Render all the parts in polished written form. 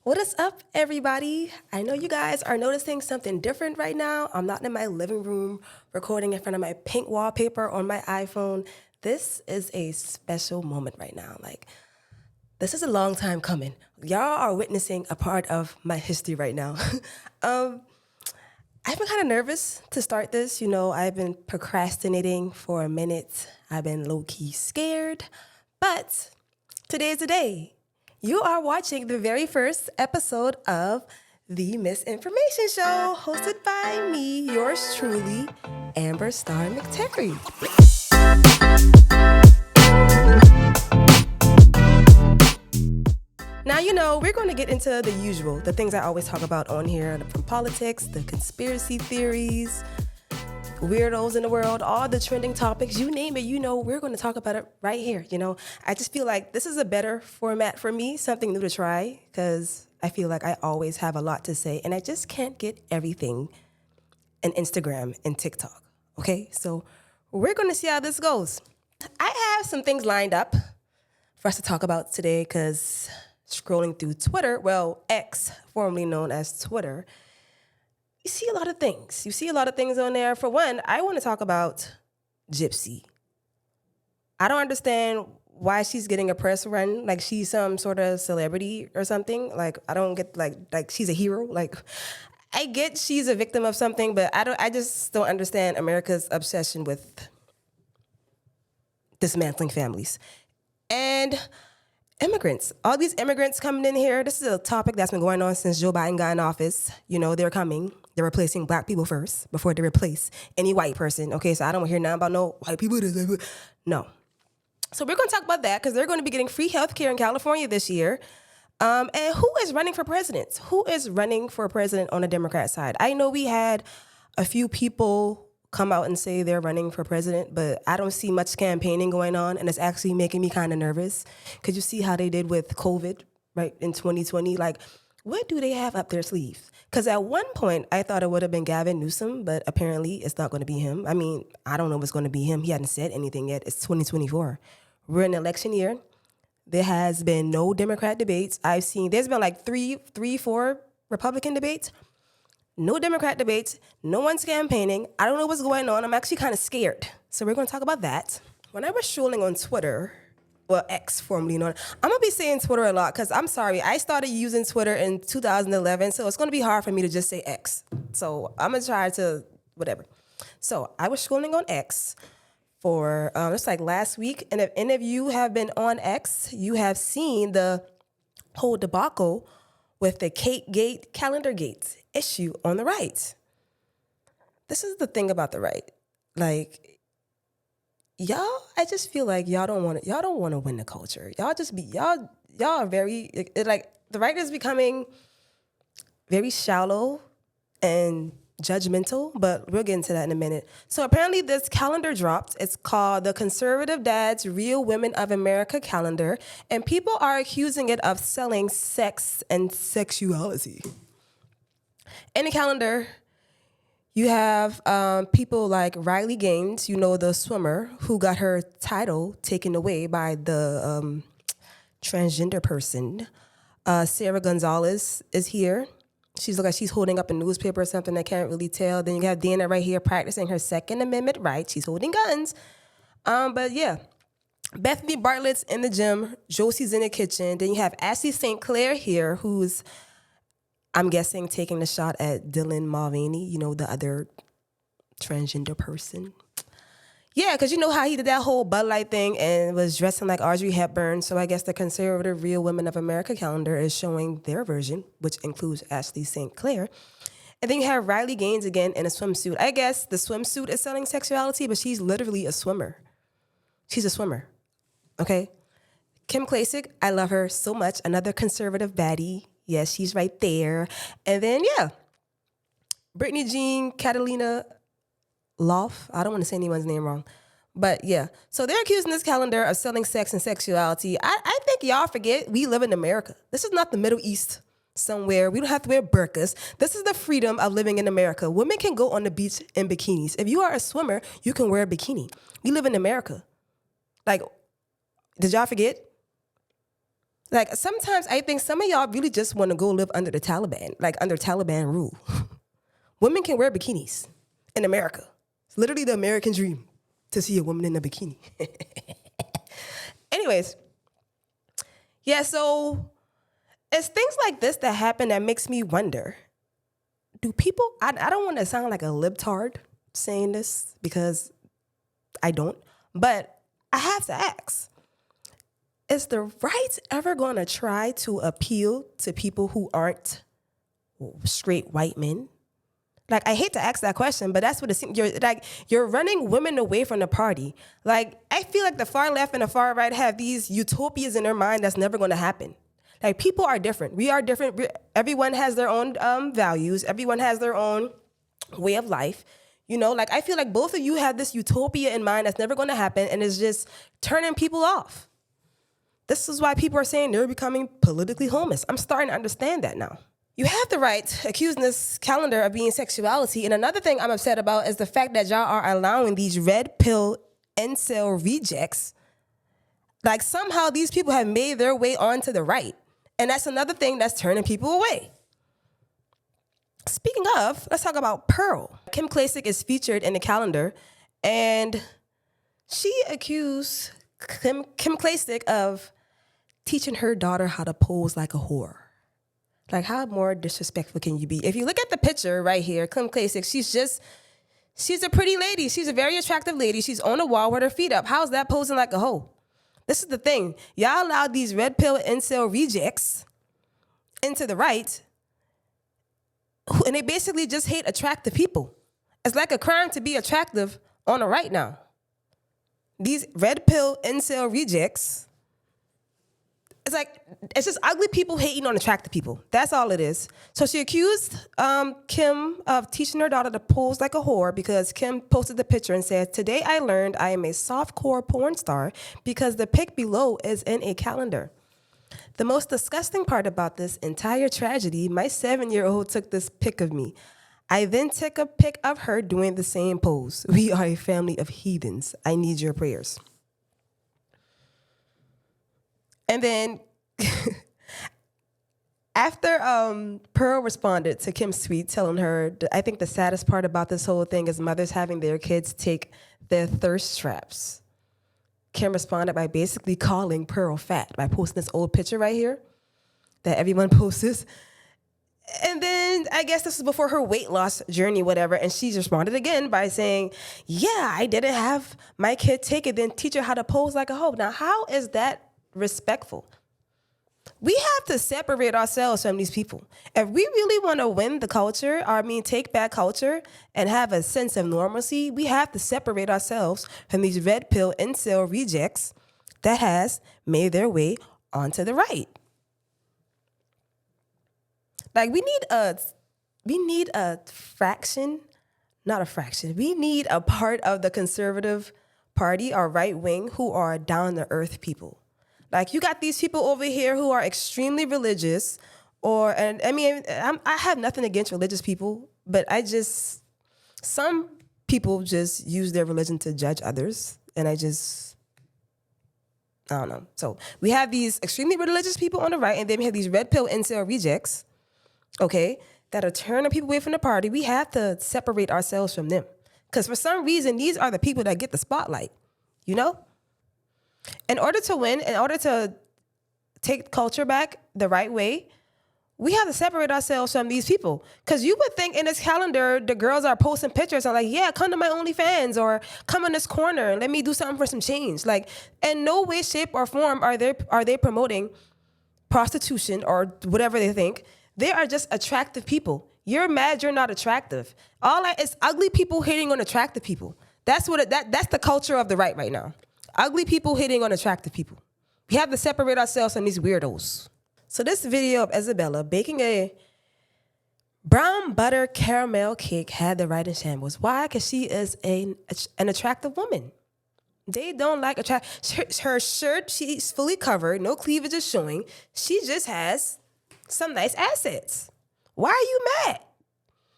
What is up, everybody? I know you guys are noticing something different right now. I'm not in my living room recording in front of my pink wallpaper on my iPhone. This is a special moment right now. This is a long time coming. Y'all are witnessing a part of my history right now. I've been kind of nervous to start this. I've been procrastinating for a minute. I've been low-key scared. But today is the day. You are watching the very first episode of The Misinformation Show, hosted by me, yours truly, Amber Star McTerry. Now, we're going to get into the usual, the things I always talk about on here, from politics, the conspiracy theories, weirdos in the world, all the trending topics, you name it, we're going to talk about it right here. I just feel like this is a better format for me, something new to try, because I feel like I always have a lot to say, and I just can't get everything in Instagram and TikTok, okay? So we're going to see how this goes. I have some things lined up for us to talk about today, because scrolling through Twitter, X, formerly known as Twitter, you see a lot of things. You see a lot of things on there. For one, I want to talk about Gypsy. I don't understand why she's getting a press run, like she's some sort of celebrity or something. I don't get like she's a hero. I get she's a victim of something, but I just don't understand America's obsession with dismantling families. And immigrants, all these immigrants coming in here. This is a topic that's been going on since Joe Biden got in office. They're coming. They're replacing black people first before they replace any white person. Okay, so I don't want to hear nothing about no white people. No. So we're going to talk about that because they're going to be getting free health care in California this year. And who is running for president? Who is running for president on the Democrat side? I know we had a few people come out and say they're running for president, but I don't see much campaigning going on, and it's actually making me kind of nervous because you see how they did with COVID, right, in 2020. What do they have up their sleeves? Because at one point, I thought it would have been Gavin Newsom, but apparently it's not going to be him. I mean, I don't know if it's going to be him. He hasn't said anything yet. It's 2024. We're in an election year. There has been no Democrat debates. There's been four Republican debates. No Democrat debates. No one's campaigning. I don't know what's going on. I'm actually kind of scared. So we're going to talk about that. When I was strolling on Twitter, X, formerly known, I'm going to be saying Twitter a lot because I'm sorry. I started using Twitter in 2011, so it's going to be hard for me to just say X. So I'm going to try to whatever. So I was scrolling on X for it's like last week, and if any of you have been on X, you have seen the whole debacle with the cakegate, calendargate issue on the right. This is the thing about the right. Y'all, I just feel like y'all don't want to win the culture. Y'all are very, the right is becoming very shallow and judgmental, but we'll get into that in a minute. So apparently this calendar dropped. It's called the Conservative Dad's Real Women of America Calendar, and people are accusing it of selling sex and sexuality. In the calendar, you have people like Riley Gaines, the swimmer, who got her title taken away by the transgender person. Sarah Gonzalez is here. She's holding up a newspaper or something. I can't really tell. Then you have Dana right here practicing her Second Amendment rights. She's holding guns. But yeah, Bethany Bartlett's in the gym. Josie's in the kitchen. Then you have Ashley St. Clair here, who's, I'm guessing, taking the shot at Dylan Mulvaney, the other transgender person. Yeah, because you know how he did that whole Bud Light thing and was dressing like Audrey Hepburn. So I guess the Conservative Real Women of America calendar is showing their version, which includes Ashley St. Clair. And then you have Riley Gaines again in a swimsuit. I guess the swimsuit is selling sexuality, but she's literally a swimmer. She's a swimmer, okay? Kim Klacik, I love her so much. Another conservative baddie. Yes, she's right there. And then, yeah, Brittany Jean Catalina Loff. I don't want to say anyone's name wrong. But yeah, so they're accusing this calendar of selling sex and sexuality. I think y'all forget we live in America. This is not the Middle East somewhere. We don't have to wear burqas. This is the freedom of living in America. Women can go on the beach in bikinis. If you are a swimmer, you can wear a bikini. We live in America. Did y'all forget? Like sometimes I think some of y'all really just want to go live under the Taliban, like under Taliban rule. Women can wear bikinis in America. It's literally the American dream to see a woman in a bikini. Anyways, yeah, so it's things like this that happen that makes me wonder, do people, I don't want to sound like a libtard saying this because I don't, but I have to ask, is the right ever going to try to appeal to people who aren't straight white men? Like, I hate to ask that question, but that's what it seems. You're running women away from the party. Like, I feel like the far left and the far right have these utopias in their mind that's never going to happen. Like, people are different. We are different. Everyone has their own values. Everyone has their own way of life. You know, like, I feel like both of you have this utopia in mind that's never going to happen, and it's just turning people off. This is why people are saying they're becoming politically homeless. I'm starting to understand that now. You have the right accusing this calendar of being sexuality. And another thing I'm upset about is the fact that y'all are allowing these red pill incel rejects. Like somehow these people have made their way onto the right. And that's another thing that's turning people away. Speaking of, let's talk about Pearl. Kim Klacik is featured in the calendar, and she accused Kim Klacik of teaching her daughter how to pose like a whore. Like, how more disrespectful can you be? If you look at the picture right here, Kim Klacik, she's a pretty lady. She's a very attractive lady. She's on a wall with her feet up. How's that posing like a hoe? This is the thing. Y'all allowed these red pill incel rejects into the right, and they basically just hate attractive people. It's like a crime to be attractive on the right now. These red pill incel rejects, it's just ugly people hating on attractive people. That's all it is. So she accused Kim of teaching her daughter to pose like a whore because Kim posted the picture and said, "Today I learned I am a softcore porn star because the pic below is in a calendar." The most disgusting part about this entire tragedy, my 7-year-old took this pic of me. I then took a pic of her doing the same pose. We are a family of heathens. I need your prayers. And then after Pearl responded to Kim's tweet telling her, I think the saddest part about this whole thing is mothers having their kids take their thirst traps. Kim responded by basically calling Pearl fat by posting this old picture right here that everyone posts. And then I guess this is before her weight loss journey, whatever. And she responded again by saying, yeah, I didn't have my kid take it, then teach her how to pose like a hoe. Now, how is that respectful? We have to separate ourselves from these people. If we really want to win the culture, take back culture and have a sense of normalcy, we have to separate ourselves from these red pill incel rejects that has made their way onto the right. Like we need a fraction, not a fraction. We need a part of the conservative party or right wing who are down to earth people. Like you got these people over here who are extremely religious, I have nothing against religious people, but some people just use their religion to judge others, and I don't know. So we have these extremely religious people on the right, and then we have these red pill incel rejects, okay, that are turning people away from the party. We have to separate ourselves from them. Because for some reason, these are the people that get the spotlight, you know? In order to win, in order to take culture back the right way, we have to separate ourselves from these people. Because you would think in this calendar, the girls are posting pictures and like, yeah, come to my OnlyFans or come in this corner and let me do something for some change. Like, in no way, shape, or form are they promoting prostitution or whatever they think. They are just attractive people. You're mad you're not attractive. It's ugly people hating on attractive people. That's the culture of the right now. Ugly people hitting on attractive people. We have to separate ourselves from these weirdos. So this video of Isabella baking a brown butter caramel cake had the right in shambles. Why? Because she is an attractive woman. They don't like her shirt. She's fully covered. No cleavage is showing. She just has some nice assets. Why are you mad?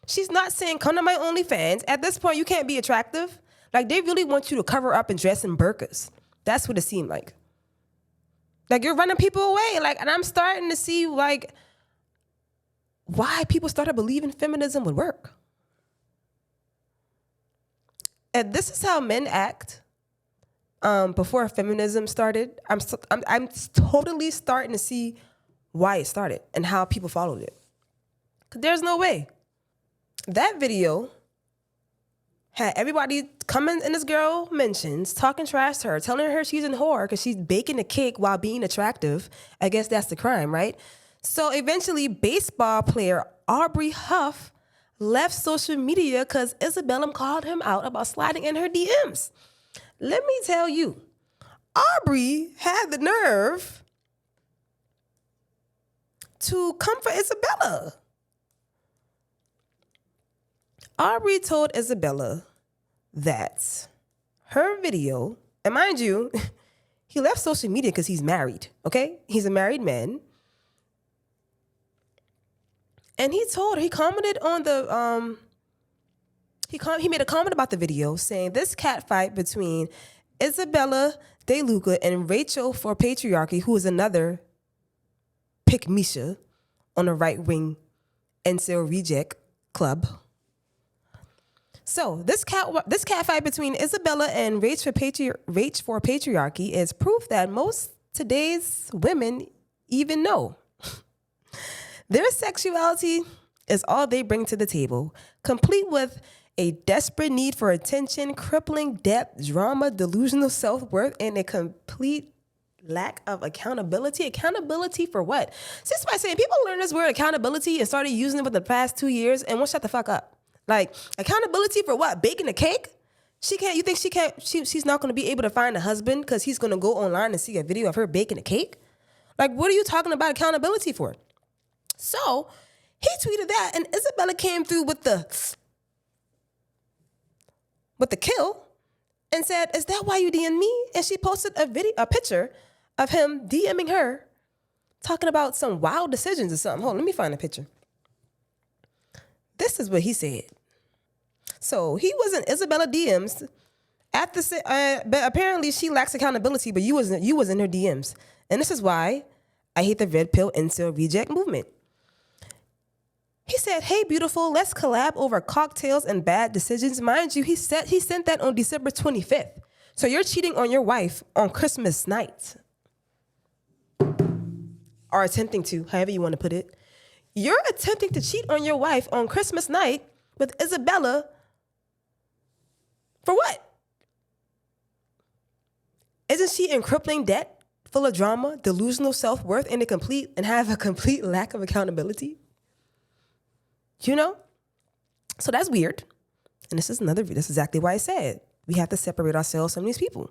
She's not saying, come to my OnlyFans. At this point, you can't be attractive. Like, they really want you to cover up and dress in burqas. That's what it seemed like. Like, you're running people away. Like, and I'm starting to see, like, why people started believing feminism would work. And this is how men act before feminism started. I'm totally starting to see why it started and how people followed it. 'Cause there's no way. That video had everybody coming in this girl mentions, talking trash to her, telling her she's a whore because she's baking a cake while being attractive. I guess that's the crime, right? So eventually, baseball player Aubrey Huff left social media because Isabella called him out about sliding in her DMs. Let me tell you, Aubrey had the nerve to come for Isabella. Aubrey told Isabella that her video, and mind you, he left social media because he's married, okay? He's a married man. And he commented on the, he made a comment about the video saying this cat fight between Isabella DeLuca and Rachel for Patriarchy, who is another pick Misha on a right-wing incel reject club. So this cat fight between Isabella and Rach for Patriarchy is proof that most today's women even know. Their sexuality is all they bring to the table, complete with a desperate need for attention, crippling depth, drama, delusional self-worth, and a complete lack of accountability. Accountability for what? Since by saying people learned this word accountability and started using it for the past 2 years and won't shut the fuck up. Like, accountability for what? Baking a cake? You think she's not going to be able to find a husband because he's going to go online and see a video of her baking a cake? Like, what are you talking about accountability for? So he tweeted that, and Isabella came through with the kill and said, "Is that why you DM me?" And she posted a picture of him DMing her, talking about some wild decisions or something. Hold on, let me find a picture. This is what he said. So he was in Isabella DMs but apparently she lacks accountability. But you was in her DMs, and this is why I hate the red pill incel reject movement. He said, "Hey, beautiful, let's collab over cocktails and bad decisions." Mind you, he sent that on December 25th. So you're cheating on your wife on Christmas night. Or attempting to, however you want to put it. You're attempting to cheat on your wife on Christmas night with Isabella for what? Isn't she in crippling debt, full of drama, delusional self-worth, and have a complete lack of accountability? You know? So that's weird. And that's exactly why I said we have to separate ourselves from these people.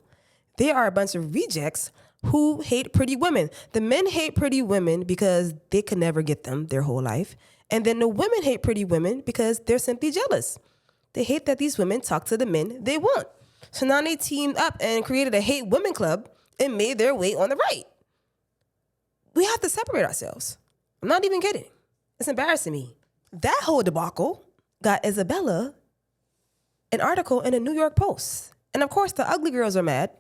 They are a bunch of rejects who hate pretty women. The men hate pretty women because they could never get them their whole life. And then the women hate pretty women because they're simply jealous. They hate that these women talk to the men they want. So now they teamed up and created a hate women club and made their way on the right. We have to separate ourselves. I'm not even kidding. It's embarrassing me. That whole debacle got Isabella an article in the New York Post. And of course, the ugly girls are mad.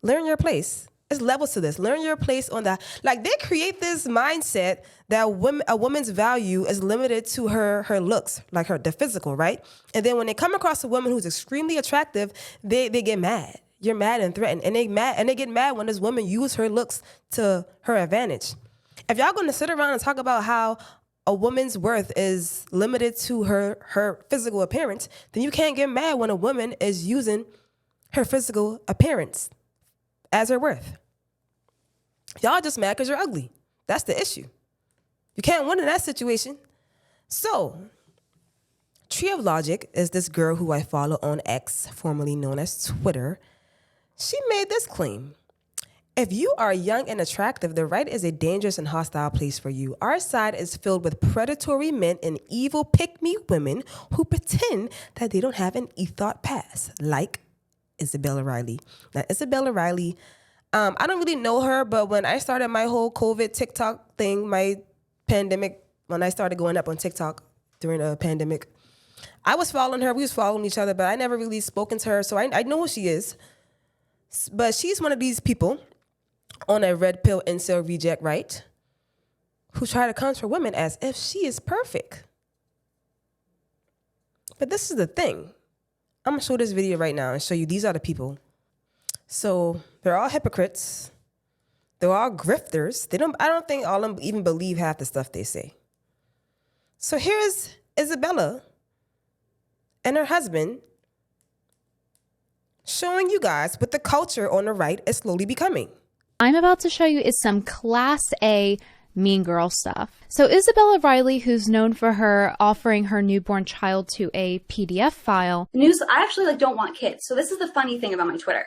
Learn your place. There's levels to this. Learn your place on that. Like, they create this mindset that a woman's value is limited to her looks, like the physical, right? And then when they come across a woman who's extremely attractive, they get mad. You're mad and threatened. And they get mad when this woman uses her looks to her advantage. If y'all going to sit around and talk about how a woman's worth is limited to her physical appearance, then you can't get mad when a woman is using her physical appearance as her worth. Y'all just mad because you're ugly. That's the issue. You can't win in that situation. So, Tree of Logic is this girl who I follow on X, formerly known as Twitter. She made this claim. If you are young and attractive, the right is a dangerous and hostile place for you. Our side is filled with predatory men and evil pick-me women who pretend that they don't have an ethought past, like Isabella Riley. Now, Isabella Riley, I don't really know her, but when I started my whole COVID TikTok thing, my pandemic, when I started going up on TikTok during a pandemic, I was following her. We was following each other, but I never really spoken to her, so I know who she is. But she's one of these people on a red pill incel reject right who try to come for women as if she is perfect. But this is the thing. I'm going to show this video right now and show you these are the people. So they're all hypocrites. They're all grifters. I don't think all of them even believe half the stuff they say. So here's Isabella and her husband showing you guys what the culture on the right is slowly becoming. I'm about to show you is some class A mean girl stuff. So Isabella Riley, who's known for her offering her newborn child to a PDF file. News, I actually don't want kids. So this is the funny thing about my Twitter.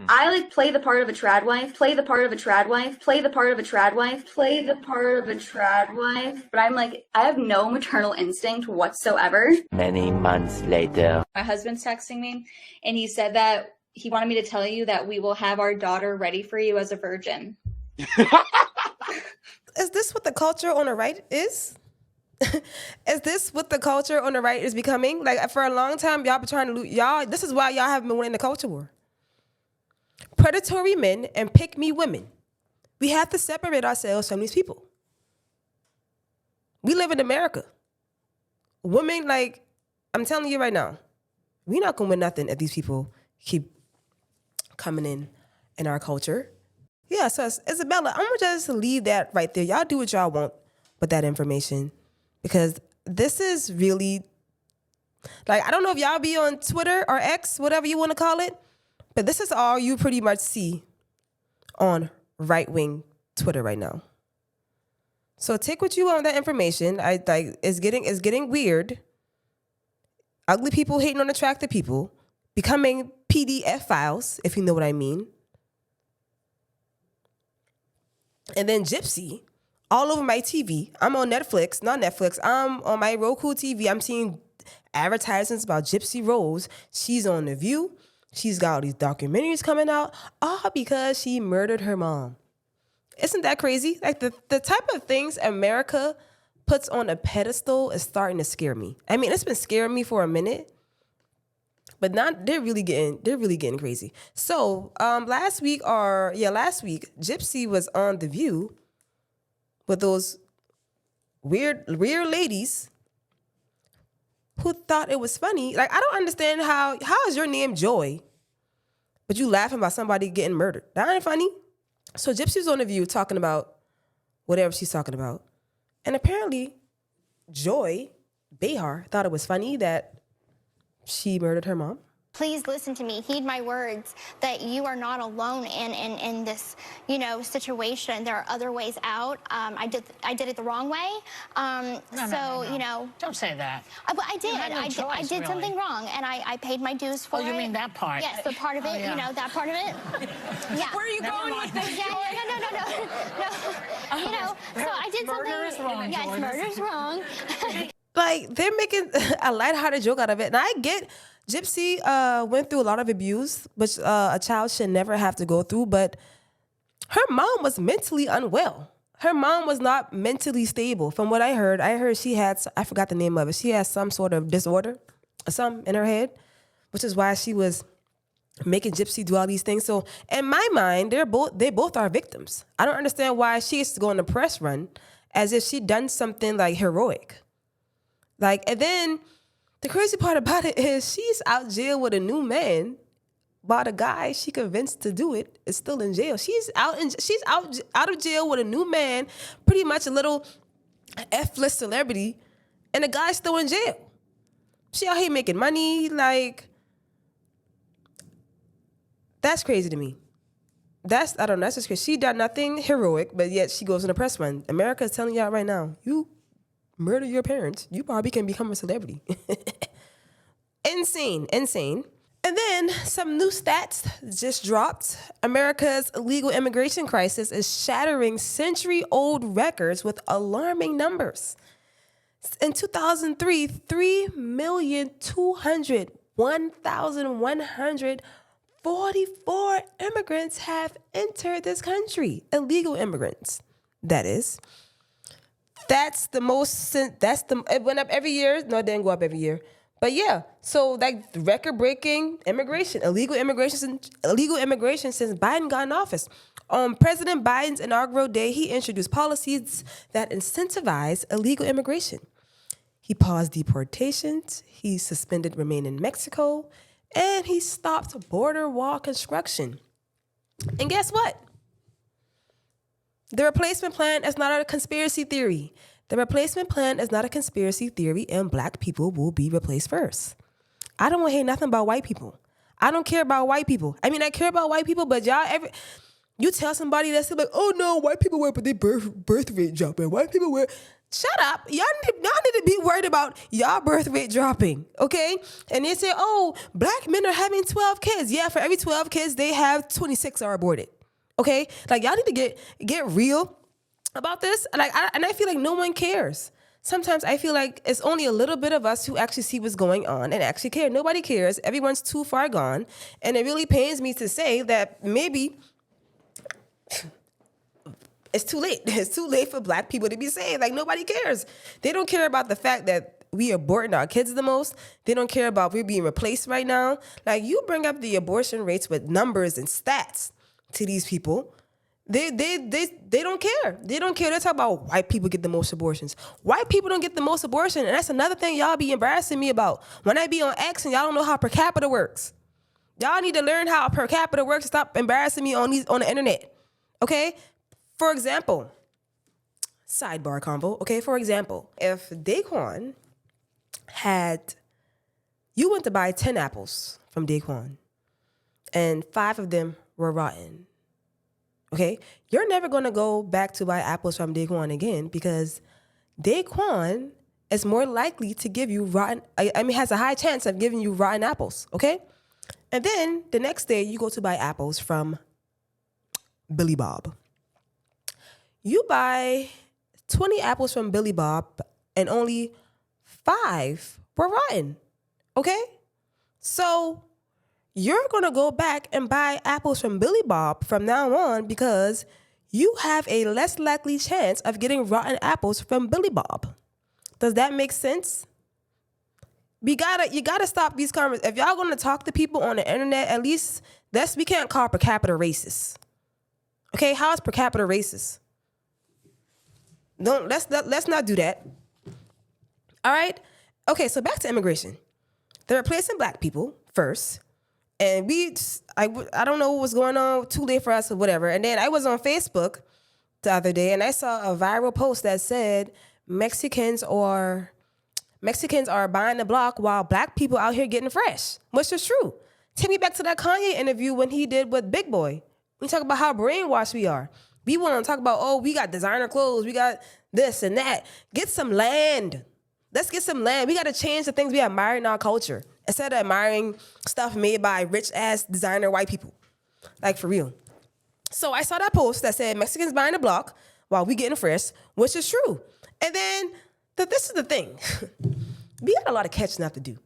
I play the part of a trad wife, play the part of a trad wife, play the part of a trad wife, play the part of a trad wife. But I'm like, I have no maternal instinct whatsoever. Many months later. My husband's texting me and he said that he wanted me to tell you that we will have our daughter ready for you as a virgin. Is this what the culture on the right is? Is this what the culture on the right is becoming? Like for a long time, y'all been trying to y'all. This is why y'all haven't been winning the culture war. Predatory men and pick-me women. We have to separate ourselves from these people. We live in America. Women, like, I'm telling you right now, we're not gonna win nothing if these people keep coming in our culture. Yeah, so Isabella, I'm gonna just leave that right there. Y'all do what y'all want with that information because this is really, like, I don't know if y'all be on Twitter or X, whatever you want to call it, but this is all you pretty much see on right-wing Twitter right now. So take what you want with that information. It's getting weird. Ugly people hating on attractive people, becoming PDF files, if you know what I mean. And then Gypsy, all over my TV. I'm on Netflix, not Netflix. I'm on my Roku TV. I'm seeing advertisements about Gypsy Rose. She's on The View. She's got all these documentaries coming out, all because she murdered her mom. Isn't that crazy? Like the type of things America puts on a pedestal is starting to scare me. I mean, it's been scaring me for a minute, but now they're really getting crazy. So last week, Gypsy was on The View with those weird ladies who thought it was funny. Like, I don't understand how is your name Joy, but you laughing about somebody getting murdered? That ain't funny. So Gypsy was on The View talking about whatever she's talking about. And apparently Joy Behar thought it was funny that she murdered her mom. Please listen to me. Heed my words that you are not alone in this, situation. There are other ways out. I did it the wrong way. No. Don't say that. But I did. No choice, I did something wrong, and I paid my dues for it. Oh, you mean that part? Yes, the part of it. Yeah. That part of it. Yeah. Where are you going with this? Yeah, no. So I did something. Murder is wrong. Yes, Joy. murder's wrong. Like, they're making a lighthearted joke out of it. And I get Gypsy went through a lot of abuse, which a child should never have to go through. But her mom was mentally unwell. Her mom was not mentally stable. From what I heard she had, I forgot the name of it. She has some sort of disorder or something in her head, which is why she was making Gypsy do all these things. So in my mind, they both are victims. I don't understand why she is to go on a press run as if she'd done something like heroic. Like, and then the crazy part about it is she's out jail with a new man, while the guy she convinced to do it is still in jail. She's out of jail with a new man, pretty much a little F-list celebrity, and the guy's still in jail. She out here making money, like, that's crazy to me. That's just crazy. She done nothing heroic, but yet she goes on a press run. America is telling y'all right now, you murder your parents, you probably can become a celebrity. Insane. And then some new stats just dropped. America's illegal immigration crisis is shattering century-old records with alarming numbers. In 2003, 3,201,144 immigrants have entered this country. Illegal immigrants, that is. It went up every year. No, it didn't go up every year. But yeah, so like record-breaking illegal immigration since Biden got in office. On President Biden's inaugural day, he introduced policies that incentivize illegal immigration. He paused deportations, he suspended remain in Mexico, and he stopped border wall construction. And guess what? The replacement plan is not a conspiracy theory. The replacement plan is not a conspiracy theory, and black people will be replaced first. I don't want to hear nothing about white people. I don't care about white people. I mean, I care about white people, but you tell somebody that's like, oh no, white people wear, but their birth rate dropping. White people wear. Shut up. Y'all need to be worried about y'all birth rate dropping, okay? And they say, oh, black men are having 12 kids. Yeah, for every 12 kids, they have 26 are aborted, okay? Like, y'all need to get real about this. Like, I feel like no one cares. Sometimes I feel like it's only a little bit of us who actually see what's going on and actually care. Nobody cares. Everyone's too far gone. And it really pains me to say that maybe it's too late. It's too late for black people to be saved. Like, nobody cares. They don't care about the fact that we aborting our kids the most. They don't care about we being replaced right now. Like, you bring up the abortion rates with numbers and stats to these people. They don't care. They don't care. They talk about white people get the most abortions. White people don't get the most abortion. And that's another thing y'all be embarrassing me about. When I be on X and y'all don't know how per capita works. Y'all need to learn how per capita works. Stop embarrassing me on the internet. Okay? For example, sidebar convo. Okay, for example, if Daquan you went to buy 10 apples from Daquan and 5 of them were rotten. Okay, you're never going to go back to buy apples from Daquan again because Daquan is more likely to give you has a high chance of giving you rotten apples, okay? And then the next day you go to buy apples from Billy Bob. You buy 20 apples from Billy Bob and only 5 were rotten, okay? So you're going to go back and buy apples from Billy Bob from now on because you have a less likely chance of getting rotten apples from Billy Bob. Does that make sense? You gotta stop these conversations. If y'all gonna talk to people on the internet, at least we can't call per capita racist. Okay, how is per capita racist? Let's not do that. All right? Okay, so back to immigration. They're replacing black people first. And I don't know what was going on, too late for us or whatever. And then I was on Facebook the other day and I saw a viral post that said Mexicans are buying the block while black people out here getting fresh, which is true. Take me back to that Kanye interview when he did with Big Boy. We talk about how brainwashed we are. We want to talk about, oh, we got designer clothes, we got this and that. Get some land. Let's get some land. We got to change the things we admire in our culture instead of admiring stuff made by rich-ass designer white people. Like, for real. So I saw that post that said Mexicans buying the block while we getting fresh, which is true. And then this is the thing. We got a lot of catching up to do,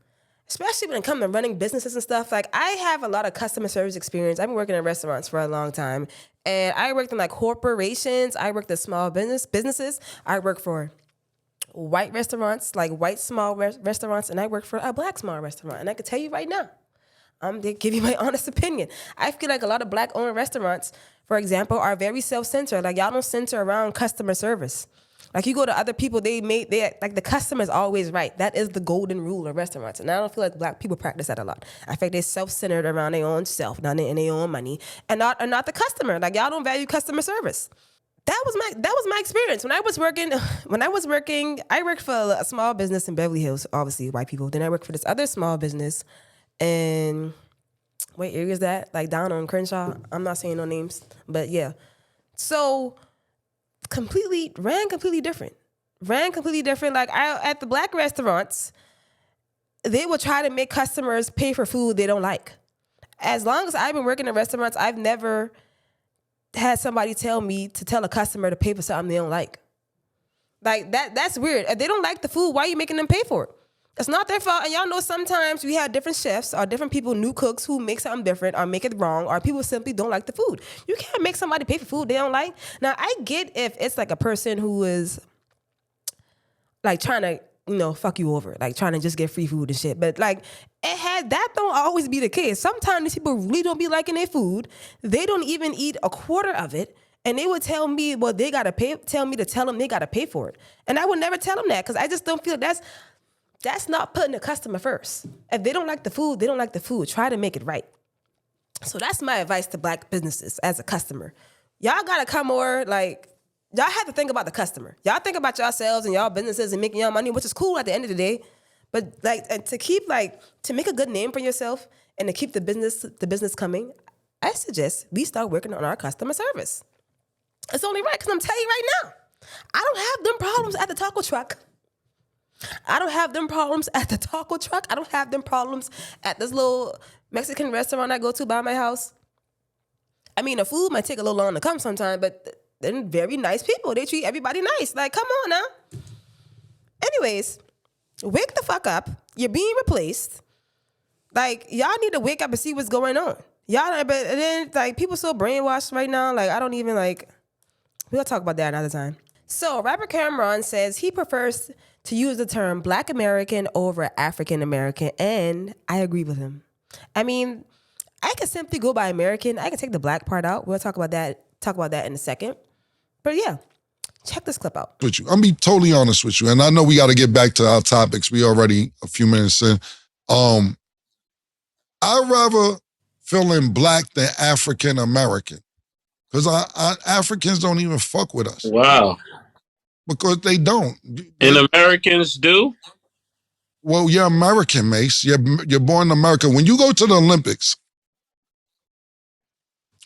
especially when it comes to running businesses and stuff. Like, I have a lot of customer service experience. I've been working in restaurants for a long time. And I worked in, like, corporations. I worked at small businesses. I work for white restaurants, like white small restaurants, and I work for a black small restaurant. And I can tell you right now, I'm to give you my honest opinion. I feel like a lot of black-owned restaurants, for example, are very self-centered. Like, y'all don't center around customer service. Like, you go to other people, like, the customer's always right. That is the golden rule of restaurants. And I don't feel like black people practice that a lot. I think they're self-centered around their own self, not in their own money, and not the customer. Like, y'all don't value customer service. That was my experience. When I was working, I worked for a small business in Beverly Hills, obviously white people. Then I worked for this other small business in, what area is that? Like, down on Crenshaw. I'm not saying no names, but yeah. So ran completely different. Like, at the black restaurants, they will try to make customers pay for food they don't like. As long as I've been working in restaurants, I've never had somebody tell me to tell a customer to pay for something they don't like. Like, that's weird. If they don't like the food, why are you making them pay for it? It's not their fault. And y'all know sometimes we have different chefs or different people, new cooks who make something different or make it wrong, or people simply don't like the food. You can't make somebody pay for food they don't like. Now, I get if it's like a person who is like trying to fuck you over, like trying to just get free food and shit. But like, that don't always be the case. Sometimes these people really don't be liking their food. They don't even eat a quarter of it. And they would tell me, well, they got to pay, tell me to tell them they got to pay for it. And I would never tell them that because I just don't feel that's not putting the customer first. If they don't like the food, they don't like the food. Try to make it right. So that's my advice to black businesses as a customer. Y'all got to come more like, y'all have to think about the customer. Y'all think about yourselves and y'all businesses and making y'all money, which is cool at the end of the day. But like, and to make a good name for yourself and to keep the business coming, I suggest we start working on our customer service. It's only right, because I'm telling you right now, I don't have them problems at the taco truck. I don't have them problems at the taco truck. I don't have them problems at this little Mexican restaurant I go to by my house. I mean, the food might take a little long to come sometime, but they're very nice people. They treat everybody nice. Like, come on now. Anyways, wake the fuck up. You're being replaced. Like, y'all need to wake up and see what's going on. Y'all, but then, like, people so brainwashed right now. Like, I don't even, like, we'll talk about that another time. So, rapper Cameron says he prefers to use the term Black American over African American, and I agree with him. I mean, I can simply go by American. I can take the black part out. We'll talk about that in a second. But yeah, check this clip out. With you, I'm be totally honest with you, and I know we got to get back to our topics. We already a few minutes in. I'd rather feeling black than African American, because Africans don't even fuck with us. Wow. Because they don't. And Americans do? Well, you're American, Mace. You're born in America. When you go to the Olympics,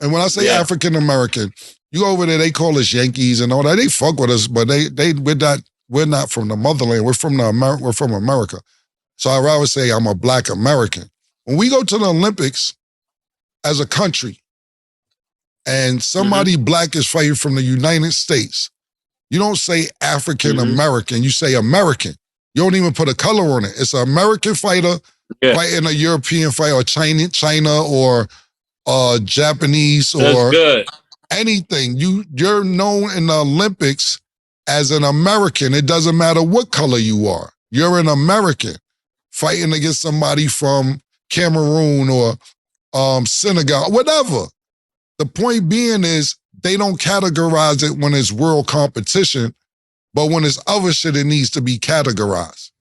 and when I say African American, you go over there, they call us Yankees and all that. They fuck with us, but we're not from the motherland. We're from America. So I'd rather say I'm a Black American. When we go to the Olympics as a country, and somebody black is fighting from the United States, you don't say African American, you say American. You don't even put a color on it. It's an American fighter fighting a European fighter, or China or Japanese or anything. You're known in the Olympics as an American. It doesn't matter what color you are. You're an American fighting against somebody from Cameroon or Senegal, whatever. The point being is they don't categorize it when it's world competition, but when it's other shit, it needs to be categorized.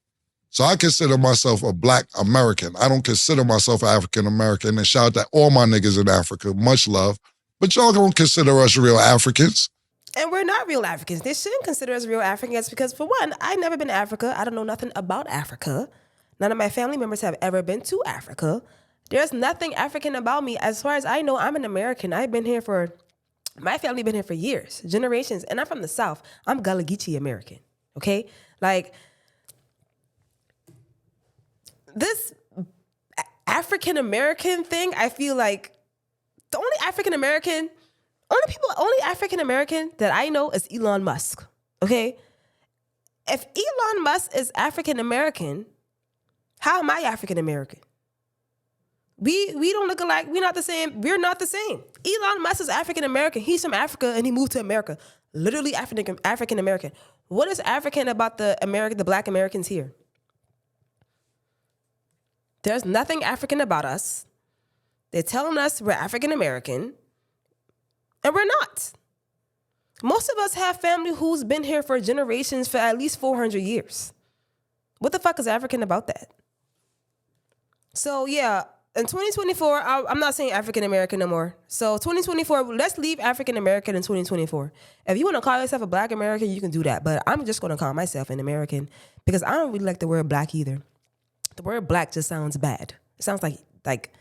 So I consider myself a Black American. I don't consider myself African American. And shout out to all my niggas in Africa. Much love. But y'all don't consider us real Africans. And we're not real Africans. They shouldn't consider us real Africans because, for one, I've never been to Africa. I don't know nothing about Africa. None of my family members have ever been to Africa. There's nothing African about me. As far as I know, I'm an American. My family been here for years, generations, and I'm from the South. I'm Gullah Geechee American, okay? Like, this African American thing, I feel like the only African American that I know is Elon Musk, okay? If Elon Musk is African American, how am I African American? We don't look alike. We're not the same. Elon Musk is African American. He's from Africa and he moved to America. Literally African American. What is African about the Black Americans here? There's nothing African about us. They're telling us we're African American, and we're not. Most of us have family who's been here for generations, for at least 400 years. What the fuck is African about that? So yeah, in 2024, I'm not saying African American no more. So 2024, let's leave African American in 2024. If you want to call yourself a Black American, you can do that. But I'm just going to call myself an American because I don't really like the word black either. The word black just sounds bad. It sounds like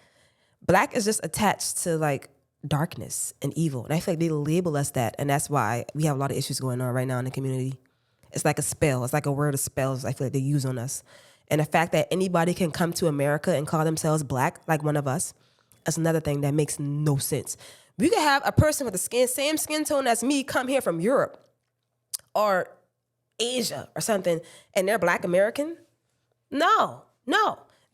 black is just attached to like darkness and evil. And I feel like they label us that. And that's why we have a lot of issues going on right now in the community. It's like a spell. It's like a word of spells I feel like they use on us. And the fact that anybody can come to America and call themselves black, like one of us, that's another thing that makes no sense. We could have a person with the same skin tone as me come here from Europe or Asia or something, and they're Black American. No,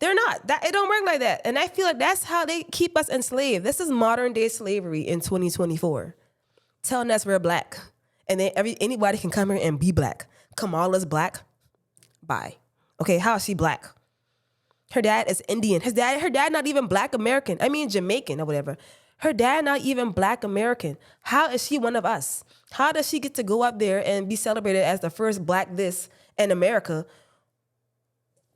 they're not. It don't work like that. And I feel like that's how they keep us enslaved. This is modern day slavery in 2024, telling us we're black, and then anybody can come here and be black. Come all us black. bi? Okay, how is she black? Her dad is Indian. Her dad not even black American. I mean Jamaican or whatever. Her dad not even black American. How is she one of us? How does she get to go up there and be celebrated as the first black this in America?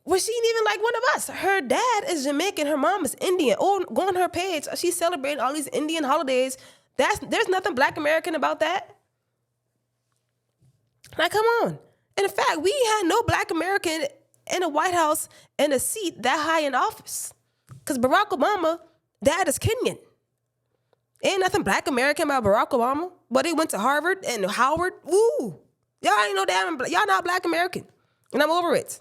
Well, she ain't even like one of us. Her dad is Jamaican. Her mom is Indian. Oh, go on her page. She's celebrating all these Indian holidays. There's nothing black American about that. Like, come on. And in fact, we had no black American in the White House in a seat that high in office. Because Barack Obama, dad is Kenyan. Ain't nothing black American about Barack Obama. But he went to Harvard and Howard. Woo. Y'all ain't no damn, y'all not black American. And I'm over it.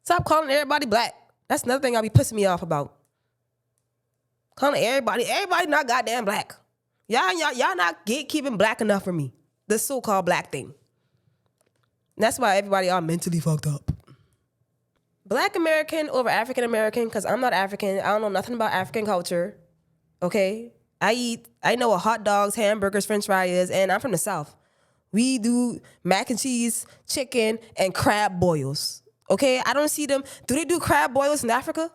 Stop calling everybody black. That's another thing I'll be pissing me off about. Calling everybody not goddamn black. Y'all not gatekeeping black enough for me. The so-called black thing. And that's why everybody all mentally fucked up. Black American over African American, because I'm not African. I don't know nothing about African culture. Okay? I know what hot dogs, hamburgers, french fries is, and I'm from the South. We do mac and cheese, chicken, and crab boils. Okay? I don't see them. Do they do crab boils in Africa?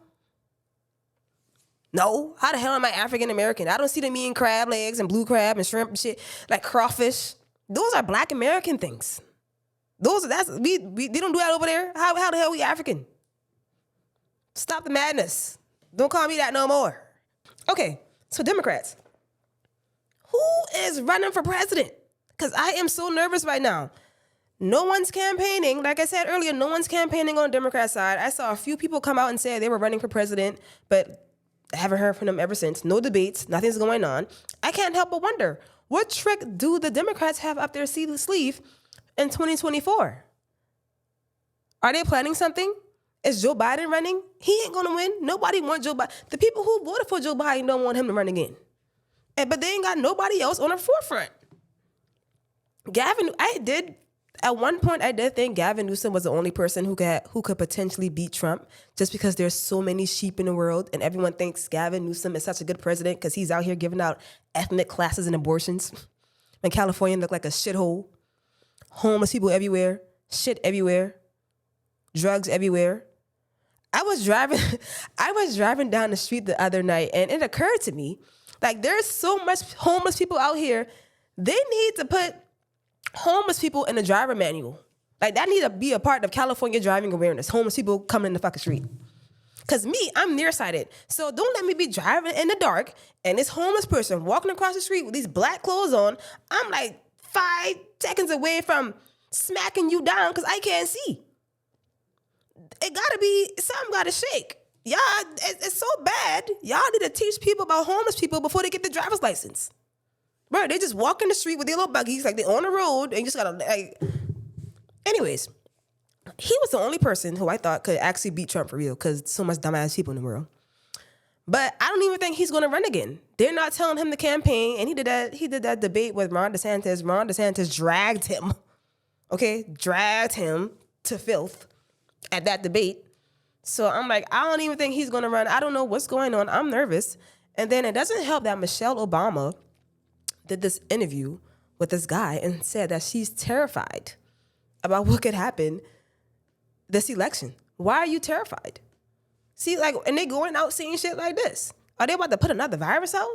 No. How the hell am I African American? I don't see them eating crab legs and blue crab and shrimp and shit, like crawfish. Those are black American things. We don't do that over there. How the hell we African? Stop the madness. Don't call me that no more. Okay, so Democrats. Who is running for president? Because I am so nervous right now. No one's campaigning. Like I said earlier, no one's campaigning on the Democrat side. I saw a few people come out and say they were running for president, but I haven't heard from them ever since. No debates. Nothing's going on. I can't help but wonder, what trick do the Democrats have up their sleeve in 2024? Are they planning something? Is Joe Biden running? He ain't going to win. Nobody wants Joe Biden. The people who voted for Joe Biden don't want him to run again. But they ain't got nobody else on the forefront. At one point, I did think Gavin Newsom was the only person who could potentially beat Trump, just because there's so many sheep in the world and everyone thinks Gavin Newsom is such a good president because he's out here giving out ethnic classes and abortions. And California looked like a shithole. Homeless people everywhere. Shit everywhere. Drugs everywhere. I was driving down the street the other night and it occurred to me, like, there's so much homeless people out here. They need to put homeless people in the driver manual. Like, that need to be a part of California driving awareness. Homeless people coming in the fucking street. Because me, I'm nearsighted. So don't let me be driving in the dark and this homeless person walking across the street with these black clothes on. I'm like 5 seconds away from smacking you down because I can't see. It gotta be, something gotta shake. Y'all, it's so bad. Y'all need to teach people about homeless people before they get the driver's license. Bro, they just walk in the street with their little buggies, like they're on the road, and you just gotta, like... Anyways, he was the only person who I thought could actually beat Trump for real, because so much dumbass people in the world. But I don't even think he's gonna run again. They're not telling him to campaign, and he did that debate with Ron DeSantis. Ron DeSantis dragged him, okay? Dragged him to filth at that debate. So I'm like, I don't even think he's gonna run. I don't know what's going on. I'm nervous. And then it doesn't help that Michelle Obama did this interview with this guy and said that she's terrified about what could happen this election. Why are you terrified? See, like, and they going out saying shit like this. Are they about to put another virus out?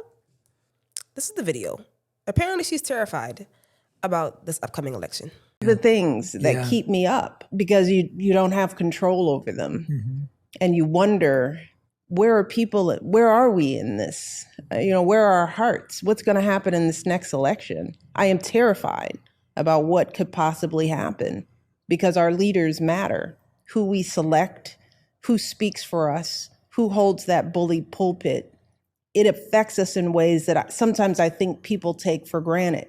This is the video. Apparently she's terrified about this upcoming election. The things that keep me up, because you don't have control over them. Mm-hmm. And you wonder, where are we in this? Where are our hearts? What's going to happen in this next election? I am terrified about what could possibly happen, because our leaders matter. Who we select, who speaks for us, who holds that bully pulpit. It affects us in ways that sometimes I think people take for granted.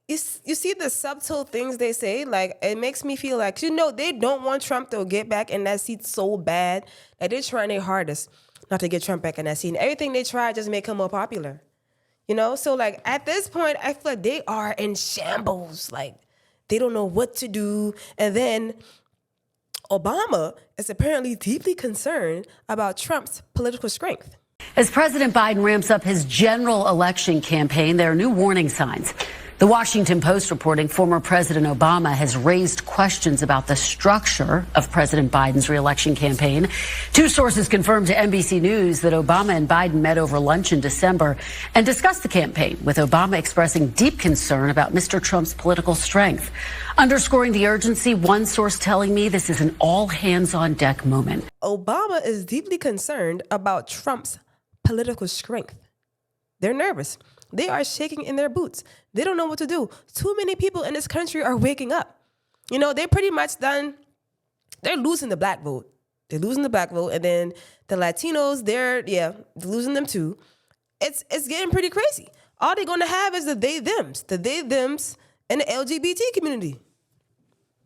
You see the subtle things they say? Like, it makes me feel like, they don't want Trump to get back in that seat so bad that they're trying their hardest not to get Trump back in that seat. And everything they try just make him more popular. So, like, at this point, I feel like they are in shambles. Like, they don't know what to do. And then Obama is apparently deeply concerned about Trump's political strength. As President Biden ramps up his general election campaign, there are new warning signs. The Washington Post reporting former President Obama has raised questions about the structure of President Biden's re-election campaign. Two sources confirmed to NBC News that Obama and Biden met over lunch in December and discussed the campaign, with Obama expressing deep concern about Mr. Trump's political strength. Underscoring the urgency, one source telling me this is an all-hands-on-deck moment. Obama is deeply concerned about Trump's political strength. They're nervous. They are shaking in their boots. They don't know what to do. Too many people in this country are waking up. You know, they're pretty much done. They're losing the black vote. They're losing the black vote. And then the Latinos, they're losing them too. It's getting pretty crazy. All they're going to have is the they-thems and the LGBT community.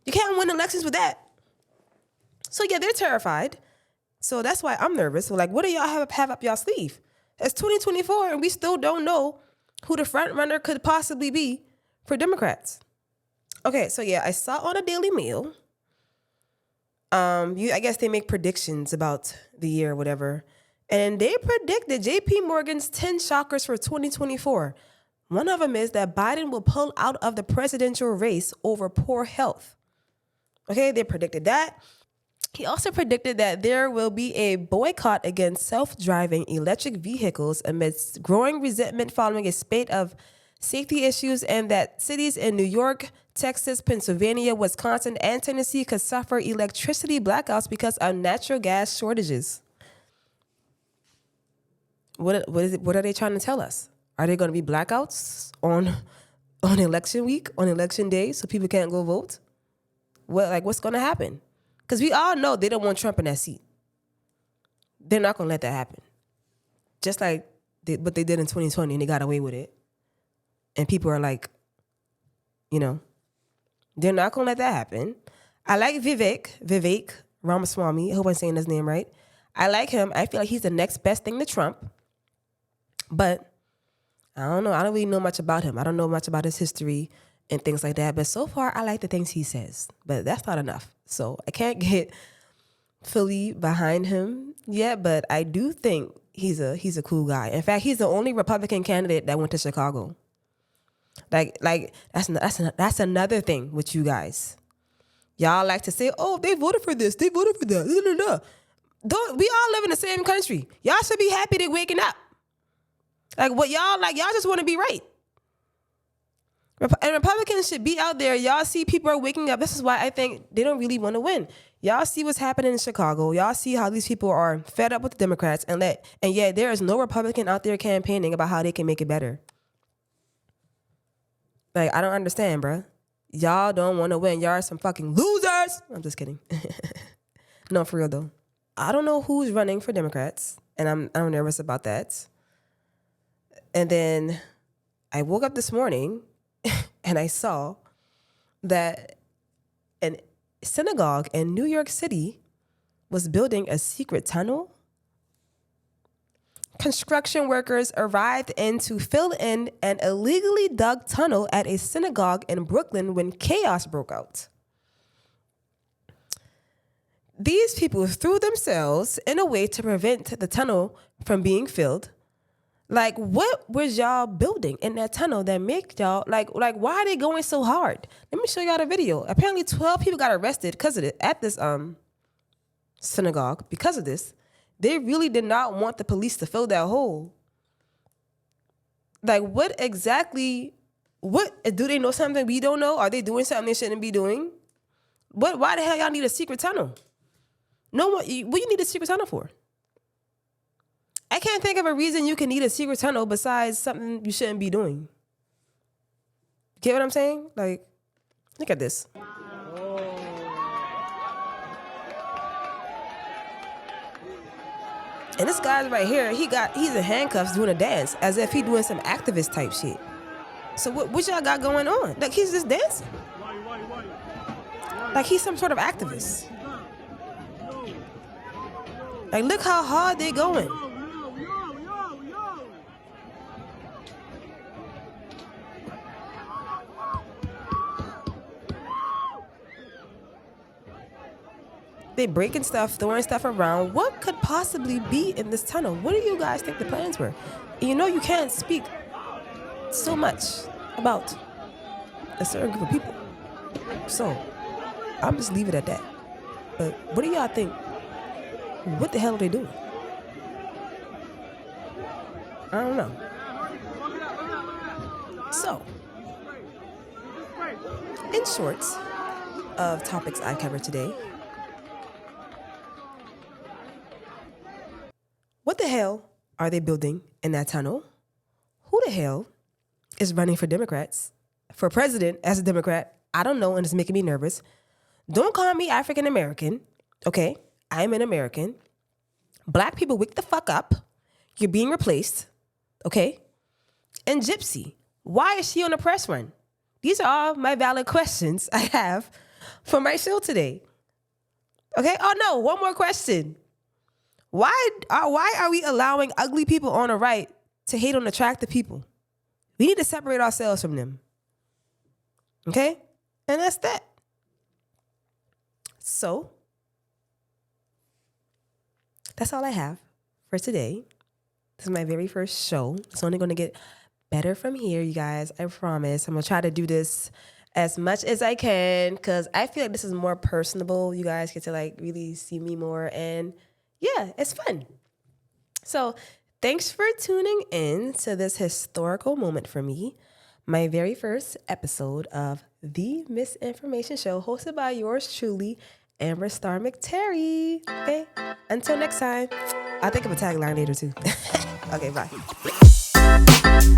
You can't win elections with that. So yeah, they're terrified. So that's why I'm nervous. So like, what do y'all have up y'all sleeve? It's 2024 and we still don't know who the front runner could possibly be for Democrats. Okay, so yeah, I saw on a Daily Mail. I guess they make predictions about the year or whatever. And they predicted JP Morgan's 10 shockers for 2024. One of them is that Biden will pull out of the presidential race over poor health. Okay, they predicted that. He also predicted that there will be a boycott against self-driving electric vehicles amidst growing resentment following a spate of safety issues, and that cities in New York, Texas, Pennsylvania, Wisconsin, and Tennessee could suffer electricity blackouts because of natural gas shortages. What are they trying to tell us? Are there going to be blackouts on election week, on election day, so people can't go vote? What's going to happen? Because we all know they don't want Trump in that seat. They're not going to let that happen. Just like what they did in 2020 and they got away with it. And people are like, you know, they're not going to let that happen. I like Vivek Ramaswamy. I hope I'm saying his name right. I like him. I feel like he's the next best thing to Trump. But I don't know. I don't really know much about him. I don't know much about his history and things like that. But so far, I like the things he says. But that's not enough. So I can't get fully behind him yet, but I do think he's a cool guy. In fact, he's the only Republican candidate that went to Chicago. Like that's another thing with you guys. Y'all like to say, "Oh, they voted for this, they voted for that." Don't we all live in the same country? Y'all should be happy they're waking up. Like what y'all just want to be right. And Republicans should be out there. Y'all see people are waking up. This is why I think they don't really want to win. Y'all see what's happening in Chicago. Y'all see how these people are fed up with the Democrats. And yet there is no Republican out there campaigning about how they can make it better. Like, I don't understand, bruh. Y'all don't want to win. Y'all are some fucking losers. I'm just kidding. No, for real though. I don't know who's running for Democrats. And I'm nervous about that. And then I woke up this morning and I saw that a synagogue in New York City was building a secret tunnel. Construction workers arrived in to fill in an illegally dug tunnel at a synagogue in Brooklyn when chaos broke out. These people threw themselves in a way to prevent the tunnel from being filled. Like, what was y'all building in that tunnel that make y'all, like why are they going so hard? Let me show y'all the video. Apparently 12 people got arrested because of it at this synagogue because of this. They really did not want the police to fill that hole. Like, what do they know something we don't know? Are they doing something they shouldn't be doing? Why the hell y'all need a secret tunnel? What you need a secret tunnel for? I can't think of a reason you can need a secret tunnel besides something you shouldn't be doing. Get what I'm saying? Like, look at this. And this guy's right here, he's in handcuffs doing a dance as if he's doing some activist type shit. So what y'all got going on? Like, he's just dancing. Like he's some sort of activist. Like, look how hard they going. They breaking stuff, throwing stuff around. What could possibly be in this tunnel? What do you guys think the plans were? And you know you can't speak so much about a certain group of people. So, I'm just leave it at that. But what do y'all think? What the hell are they doing? I don't know. So, in short of topics I covered today, what the hell are they building in that tunnel? Who the hell is running for Democrats, for president as a Democrat? I don't know, and it's making me nervous. Don't call me African American, okay? I'm an American. Black people, wake the fuck up. You're being replaced, okay? And Gypsy, why is she on a press run? These are all my valid questions I have for my show today. Okay? Oh no, one more question. Why are we allowing ugly people on the right to hate on attractive people? We need to separate ourselves from them. Okay? And that's that. So, that's all I have for today. This is my very first show. It's only going to get better from here, you guys. I promise. I'm going to try to do this as much as I can because I feel like this is more personable. You guys get to like really see me more. And yeah, it's fun. So thanks for tuning in to this historical moment for me. My very first episode of The Misinformation Show, hosted by yours truly, Amber Star McTerry. Okay, until next time. I'll think of a tagline later too. Okay, bye.